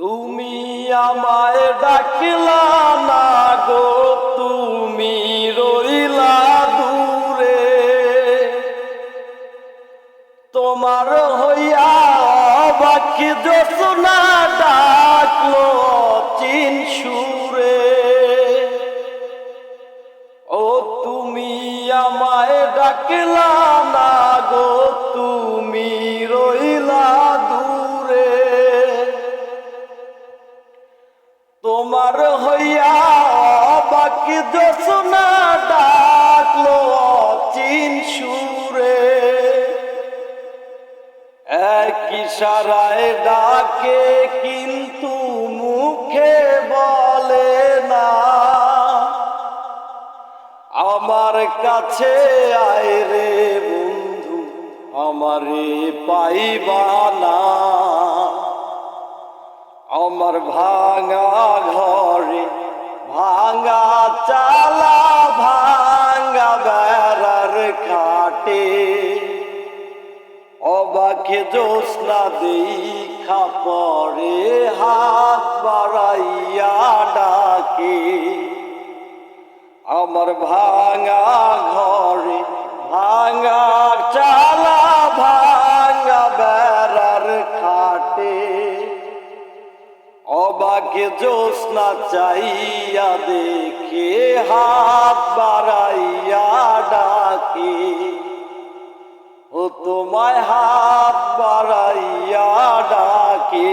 তুমি আমায় ডাকলা না গো, তুমি রইলা দূরে। তোমার হইয়া বাকি জোছনা ডাকলো চিন সুরে। ও তুমি আমায় ডাকলা না গো, তুমি রইলা দূরে। তোমার হইয়া বাকি জোছনা ডাকলো চিন সুরে। এক ইশারায় ডাকে কিন্তু মুখে বলে না, আমার কাছে আয় রে বন্ধু, আমারে পাইবা না। আমার ভাঙা ঘরে ভাঙা চালা, ভাঙা বেড়ার খাটে অবাকে জোছনা দেখা পরে হাত বাড়াইয়া ডাকে। আমার ভাঙা ঘরে ভাঙা চালা, ভাঙা বেড়ার খাটে অবাকে জোছনা চাইয়া দেখে হাত বাড়াইয়া ডাকে। ও তোমায় হাত বাড়াইয়া ডাকে।